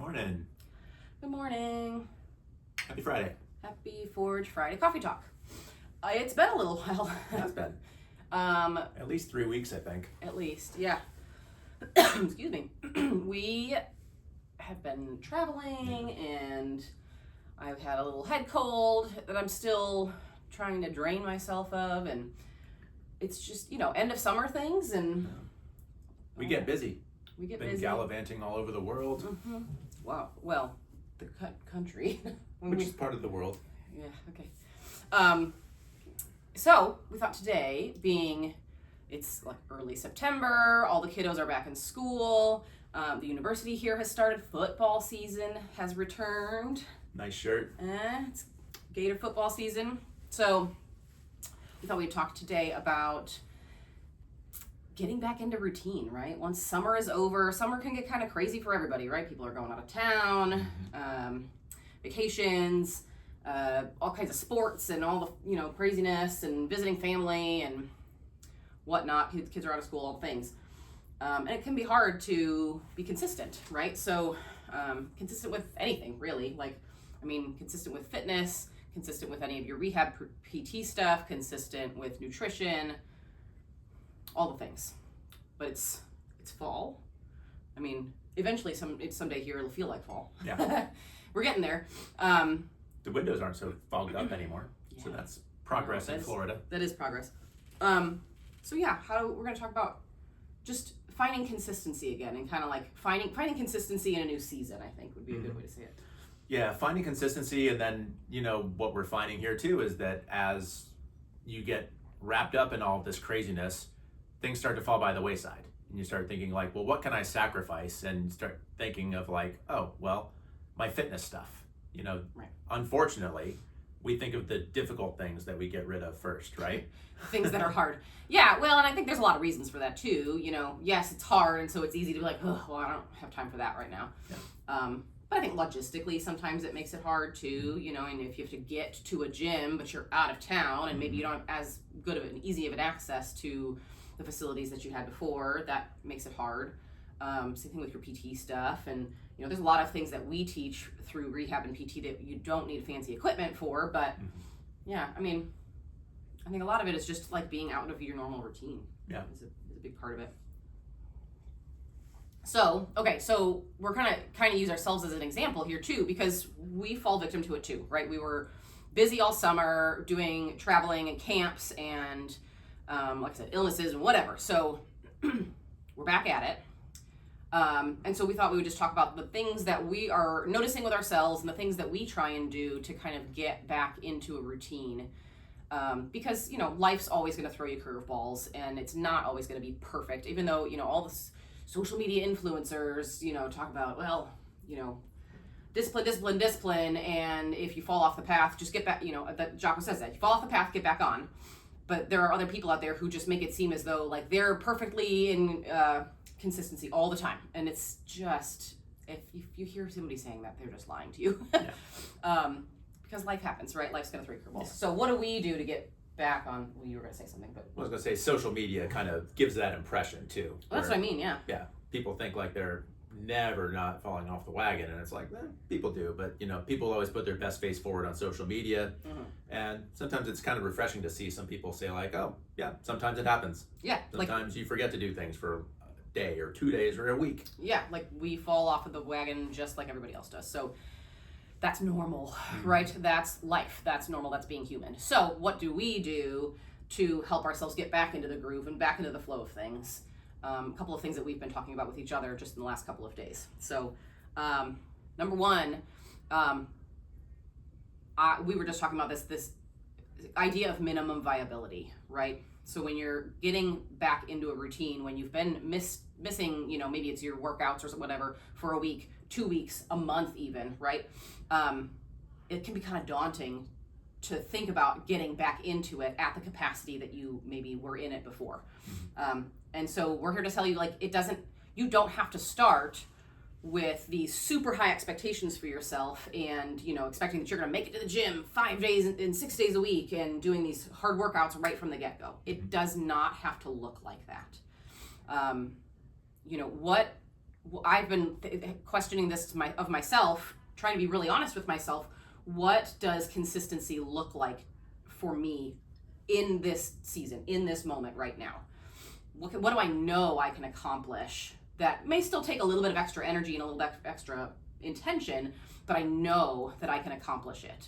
Morning. Good morning. Happy Friday. Happy Forge Friday Coffee Talk. It's been a little while. It has been. At least 3 weeks, I think. At least, yeah. Excuse me. We have been traveling and I've had a little head cold that I'm still trying to drain myself of, and it's just, end of summer things, and We get busy. we get Been busy. gallivanting all over the world, Mm-hmm. Wow. Well, the country. which is part of the world. Yeah, okay. So we thought today, it's like early September, all the kiddos are back in school, the university here has started, football season has returned. Nice shirt. It's Gator football season. So we thought we'd talk today about getting back into routine, right? Once summer is over, summer can get kind of crazy for everybody, right? People are going out of town, vacations, all kinds of sports and all the, craziness and visiting family and whatnot. Kids are out of school, all the things. And it can be hard to be consistent, right? So consistent with anything, really. Consistent with fitness, consistent with any of your rehab PT stuff, consistent with nutrition, all the things. But it's fall. Eventually someday here it'll feel like fall. Yeah. We're getting there. The windows aren't so fogged up anymore. Yeah. So that's progress in Florida. That is progress. We're going to talk about just finding consistency again, and kind of like finding consistency in a new season, I think would be a good way to say it. Yeah, finding consistency, and then, what we're finding here too is that as you get wrapped up in all of this craziness, things start to fall by the wayside. And you start thinking like, well, what can I sacrifice? And start thinking of like, oh, well, my fitness stuff. Right. Unfortunately, we think of the difficult things that we get rid of first, right? Things that are hard. Yeah, well, and I think there's a lot of reasons for that too. Yes, it's hard, and so it's easy to be like, oh, well, I don't have time for that right now. Yeah. But I think logistically, sometimes it makes it hard too, and if you have to get to a gym, but you're out of town, and maybe you don't have as good of an easy of an access to the facilities that you had before, that makes it hard. Same thing with your PT stuff, and there's a lot of things that we teach through rehab and PT that you don't need fancy equipment for, but yeah, I think a lot of it is just like being out of your normal routine. Yeah, is a big part of it. So we're kind of use ourselves as an example here too, because we fall victim to it too, right? We were busy all summer doing traveling and camps and like I said, illnesses and whatever. So we're back at it. And so we thought we would just talk about the things that we are noticing with ourselves and the things that we try and do to kind of get back into a routine. Because, life's always going to throw you curveballs, and it's not always going to be perfect, even though, all the social media influencers, talk about, well, discipline, and if you fall off the path, just get back, that Jocko says that, you fall off the path, get back on. But there are other people out there who just make it seem as though, like, they're perfectly in consistency all the time, and it's just, if you hear somebody saying that, they're just lying to you. Yeah. Because life happens, right? Life's going to throw you curveballs. Yeah. So what do we do to get back on, well, you were going to say something, but... I was going to say social media kind of gives that impression too. Well, that's what I mean, yeah. Yeah, people think like they're never not falling off the wagon, and it's like, people do, but people always put their best face forward on social media, and sometimes it's kind of refreshing to see some people say like, oh, yeah, sometimes it happens. Yeah. Sometimes you forget to do things for a day or 2 days or a week. Yeah, like we fall off of the wagon just like everybody else does. So that's normal, right? That's life. That's normal. That's being human. So what do we do to help ourselves get back into the groove and back into the flow of things? A couple of things that we've been talking about with each other just in the last couple of days. So number one, we were just talking about this idea of minimum viability, right? So when you're getting back into a routine, when you've been missing, maybe it's your workouts or whatever for a week, 2 weeks, a month even, right? It can be kind of daunting to think about getting back into it at the capacity that you maybe were in it before. And so we're here to tell you, like, you don't have to start with these super high expectations for yourself and, expecting that you're going to make it to the gym 5 days and 6 days a week and doing these hard workouts right from the get-go. It does not have to look like that. I've been questioning this of myself, trying to be really honest with myself. What does consistency look like for me in this season, in this moment right now? What do I know I can accomplish that may still take a little bit of extra energy and a little extra intention, but I know that I can accomplish it.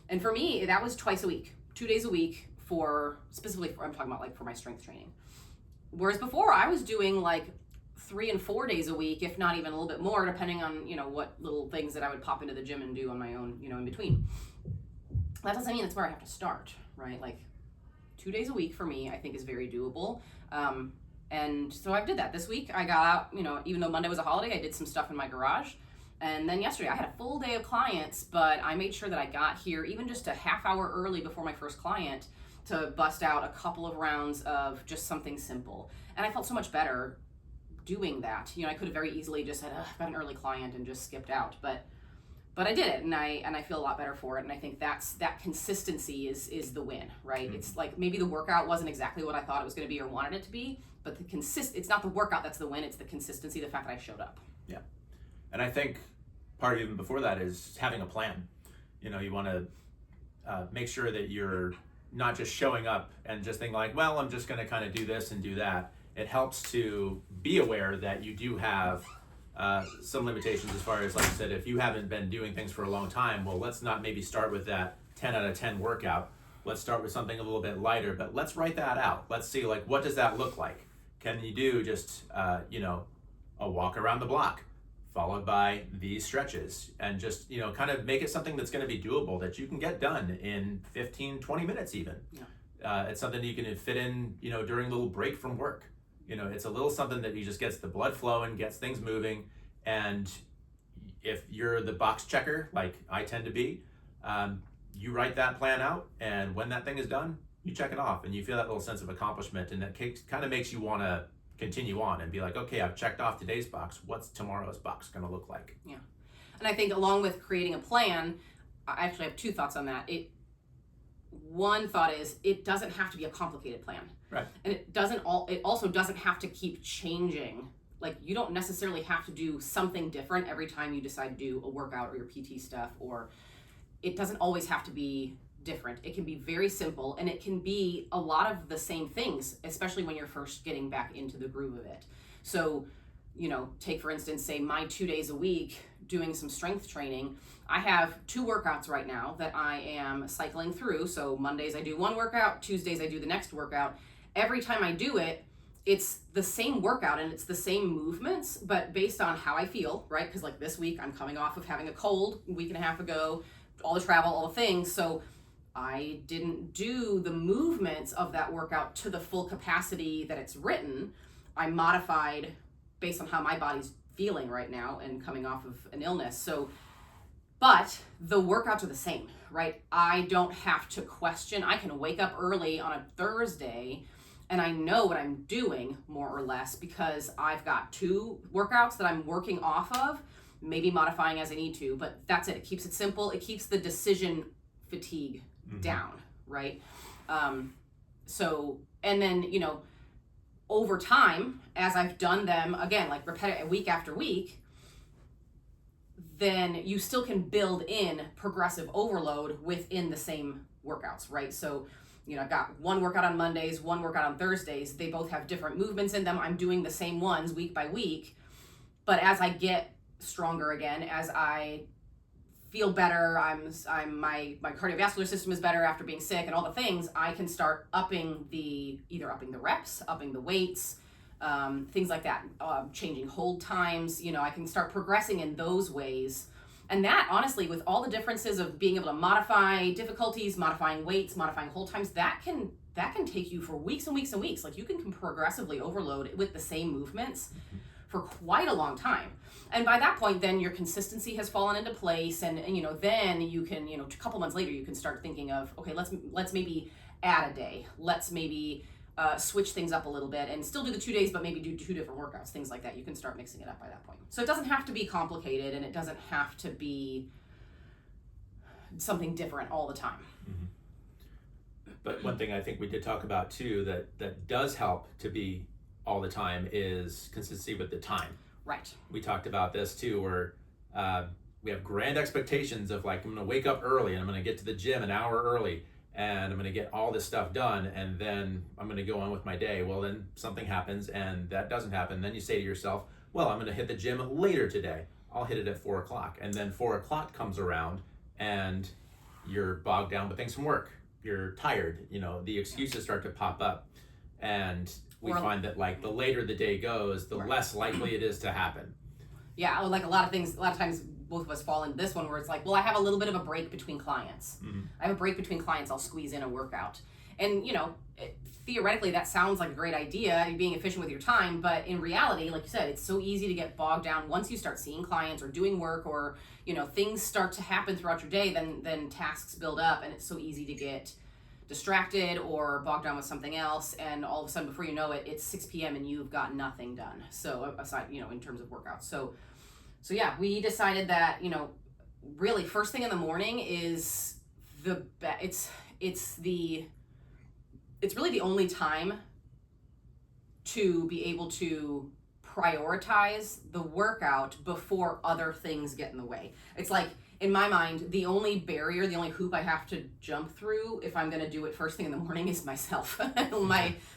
And for me, that was twice a week, 2 days a week I'm talking about like for my strength training. Whereas before I was doing like 3 and 4 days a week, if not even a little bit more, depending on, what little things that I would pop into the gym and do on my own, in between. That doesn't mean that's where I have to start, right? Like 2 days a week for me, I think is very doable. And so I did that this week. I got out, even though Monday was a holiday, I did some stuff in my garage. And then yesterday I had a full day of clients, but I made sure that I got here even just a half hour early before my first client to bust out a couple of rounds of just something simple. And I felt so much better doing that. I could have very easily just said, I've got an early client and just skipped out, but I did it, and I feel a lot better for it. And I think that consistency is the win, right? Mm-hmm. It's like maybe the workout wasn't exactly what I thought it was going to be or wanted it to be, but it's not the workout that's the win, it's the consistency, the fact that I showed up. Yeah. And I think part of even before that is having a plan. You want to make sure that you're not just showing up and just think like, well, I'm just going to kind of do this and do that. It helps to be aware that you do have some limitations as far as, like I said, if you haven't been doing things for a long time, well, let's not maybe start with that 10 out of 10 workout. Let's start with something a little bit lighter, but let's write that out. Let's see, like, what does that look like? Can you do just, a walk around the block followed by these stretches, and just, kind of make it something that's going to be doable, that you can get done in 15, 20 minutes even. Yeah. It's something you can fit in, during a little break from work. It's a little something that you just gets the blood flowing, gets things moving. And if you're the box checker, like I tend to be, you write that plan out, and when that thing is done, you check it off, and you feel that little sense of accomplishment, and that kind of makes you want to continue on and be like, okay, I've checked off today's box. What's tomorrow's box going to look like? Yeah. And I think along with creating a plan, I actually have 2 thoughts on that. One thought is it doesn't have to be a complicated plan. Right. And it also doesn't have to keep changing. Like, you don't necessarily have to do something different every time you decide to do a workout or your PT stuff, or it doesn't always have to be different. It can be very simple, and it can be a lot of the same things, especially when you're first getting back into the groove of it. So, take for instance, say my 2 days a week doing some strength training. I have 2 workouts right now that I am cycling through. So Mondays I do one workout, Tuesdays I do the next workout. Every time I do it, it's the same workout and it's the same movements, but based on how I feel, right? Because like this week I'm coming off of having a cold a week and a half ago, all the travel, all the things. So I didn't do the movements of that workout to the full capacity that it's written. I modified based on how my body's feeling right now and coming off of an illness. So, but the workouts are the same, right? I don't have to question. I can wake up early on a Thursday and I know what I'm doing more or less, because I've got 2 workouts that I'm working off of, maybe modifying as I need to, but that's it. It keeps it simple. It keeps the decision fatigue down, right? So, and then, over time, as I've done them, again, like repetitive week after week, then you still can build in progressive overload within the same workouts, right? So, I've got one workout on Mondays, one workout on Thursdays. They both have different movements in them. I'm doing the same ones week by week, but as I get stronger again, as I feel better, my cardiovascular system is better after being sick and all the things, I can start either upping the reps, upping the weights, things like that, changing hold times. I can start progressing in those ways. And that, honestly, with all the differences of being able to modify difficulties, modifying weights, modifying hold times, that can take you for weeks and weeks and weeks. Like, you can progressively overload with the same movements for quite a long time. And by that point, then your consistency has fallen into place, and then you can, a couple months later, you can start thinking of, okay, let's maybe add a day. Let's maybe switch things up a little bit and still do the 2 days, but maybe do 2 different workouts, things like that. You can start mixing it up by that point. So it doesn't have to be complicated, and it doesn't have to be something different all the time. Mm-hmm. But one thing I think we did talk about too that does help to be all the time is consistency with the time. Right. We talked about this too, where we have grand expectations of like, I'm going to wake up early and I'm going to get to the gym an hour early and I'm going to get all this stuff done and then I'm going to go on with my day. Well, then something happens and that doesn't happen. Then you say to yourself, well, I'm going to hit the gym later today. I'll hit it at 4 o'clock. And then 4 o'clock comes around and you're bogged down with things from work. You're tired, the excuses start to pop up. And we find that like the later the day goes, the less likely it is to happen. Yeah, like a lot of times both of us fall into this one where it's like, well, I have a little bit of a break between clients. Mm-hmm. I have a break between clients, I'll squeeze in a workout. And, theoretically that sounds like a great idea, being efficient with your time, but in reality, like you said, it's so easy to get bogged down once you start seeing clients or doing work or, things start to happen throughout your day, then tasks build up and it's so easy to get distracted or bogged down with something else, and all of a sudden before you know it, it's 6 p.m. and you've got nothing done. So aside, in terms of workouts. So yeah, we decided that, really first thing in the morning is it's really the only time to be able to prioritize the workout before other things get in the way. It's like, in my mind, the only barrier, the only hoop I have to jump through if I'm going to do it first thing in the morning is myself,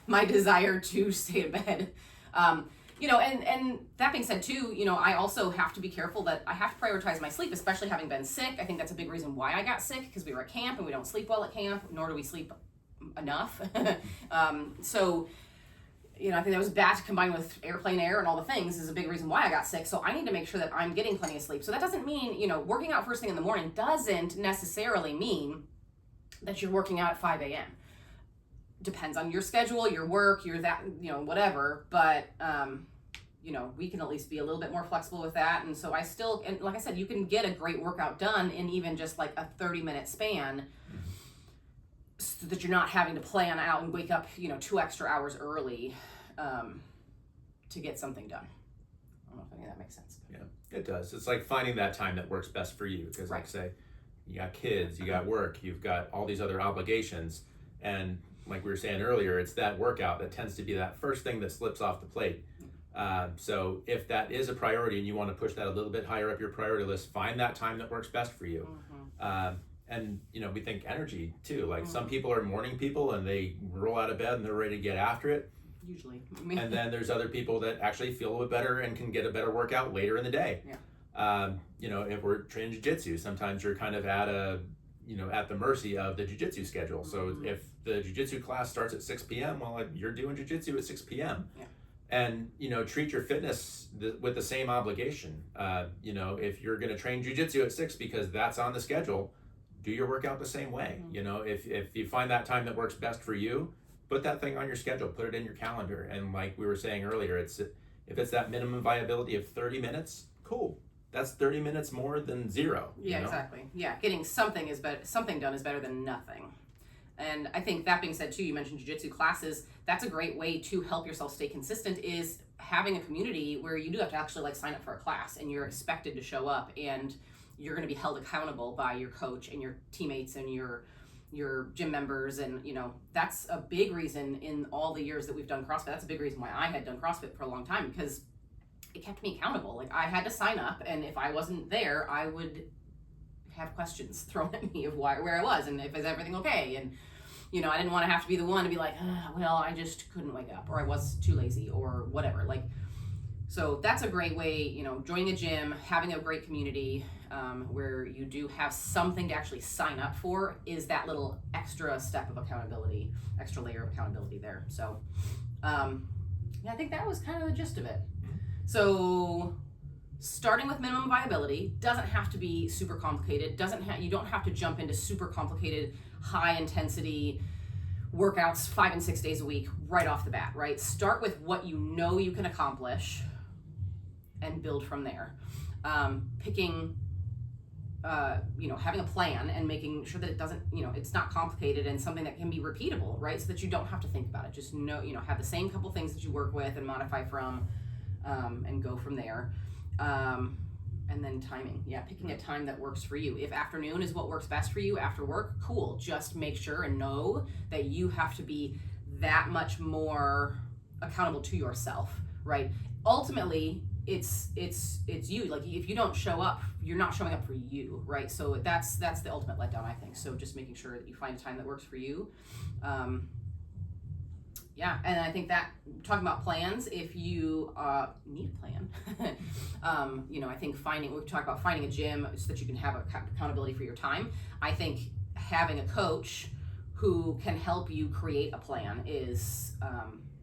my desire to stay in bed. And that being said too, I also have to be careful that I have to prioritize my sleep, especially having been sick. I think that's a big reason why I got sick, because we were at camp and we don't sleep well at camp, nor do we sleep enough. So I think that was bad combined with airplane air and all the things is a big reason why I got sick. So I need to make sure that I'm getting plenty of sleep. So that doesn't mean, working out first thing in the morning doesn't necessarily mean that you're working out at 5 a.m. Depends on your schedule, your work, your that, whatever. But, we can at least be a little bit more flexible with that. And so and like I said, you can get a great workout done in even just like a 30-minute span, so that you're not having to plan out and wake up, 2 extra hours early to get something done. I don't know if any of that makes sense. Yeah, it does. It's like finding that time that works best for you. Because like say, you got kids, you got work, you've got all these other obligations. And like we were saying earlier, it's that workout that tends to be that first thing that slips off the plate. So if that is a priority and you want to push that a little bit higher up your priority list, find that time that works best for you. Mm-hmm. And we think energy too. Like some people are morning people and they roll out of bed and they're ready to get after it. Usually. And then there's other people that actually feel a little bit better and can get a better workout later in the day. Yeah. If we're training jiu-jitsu, sometimes you're kind of at at the mercy of the jiu-jitsu schedule. So if the jiu-jitsu class starts at 6 p.m., well, you're doing jiu-jitsu at 6 p.m. Yeah. And, treat your fitness with the same obligation. If you're going to train jiu-jitsu at 6 because that's on the schedule, do your workout the same way. If you find that time that works best for you, put that thing on your schedule, put it in your calendar. And like we were saying earlier, if it's that minimum viability of 30 minutes, cool. That's 30 minutes more than zero. Yeah, exactly. Yeah, getting something done is better than nothing. And I think that being said too, you mentioned jiu-jitsu classes. That's a great way to help yourself stay consistent, is having a community where you do have to actually like sign up for a class and you're expected to show up, and you're going to be held accountable by your coach and your teammates and your gym members. And that's a big reason in all the years that we've done CrossFit. That's a big reason why I had done CrossFit for a long time, because it kept me accountable. Like I had to sign up, and if I wasn't there, I would have questions thrown at me of where I was and if is everything okay. And I didn't want to have to be the one to be like, well, I just couldn't wake up, or I was too lazy, or whatever. Like, so that's a great way, joining a gym, having a great community where you do have something to actually sign up for, is that little extra step of accountability, extra layer of accountability there. So I think that was kind of the gist of it. So starting with minimum viability doesn't have to be super complicated. You don't have to jump into super complicated, high intensity workouts 5 and 6 days a week right off the bat, right? Start with what you can accomplish and build from there. Picking, having a plan and making sure that it doesn't, it's not complicated and something that can be repeatable, right? So that you don't have to think about it. Just have the same couple things that you work with and modify from, and go from there. And then timing. Yeah, picking a time that works for you. If afternoon is what works best for you after work, cool. Just make sure and know that you have to be that much more accountable to yourself, right? Ultimately, it's you. Like if you don't show up, you're not showing up for you, right? So that's the ultimate letdown, I think. So just making sure that you find a time that works for you. Yeah, and I think that talking about plans, if you need a plan, I think we talk about finding a gym so that you can have accountability for your time. I think having a coach who can help you create a plan is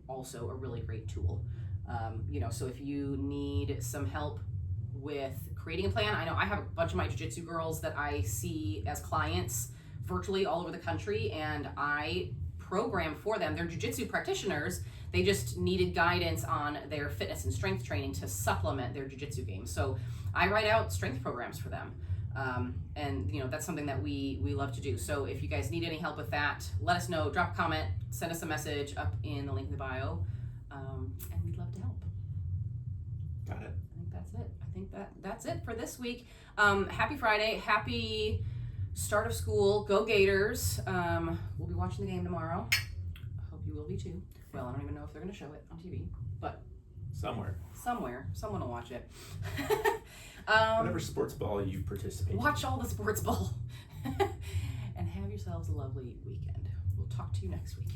also a really great tool. So if you need some help with creating a plan, I know I have a bunch of my jiu-jitsu girls that I see as clients virtually all over the country, and I program for them. They're jiu-jitsu practitioners. They just needed guidance on their fitness and strength training to supplement their jiu-jitsu game. So I write out strength programs for them. And that's something that we love to do. So if you guys need any help with that, let us know. Drop a comment, send us a message up in the link in the bio, and we'd love to help. Got it. I think that's it. I think that's it for this week. Happy Friday. Happy start of school. Go Gators. We'll be watching the game tomorrow. I hope you will be too. Well, I don't even know if they're going to show it on TV, but Somewhere. Someone will watch it. Whatever sports ball you participate in. Watch all the sports ball. And have yourselves a lovely weekend. We'll talk to you next week.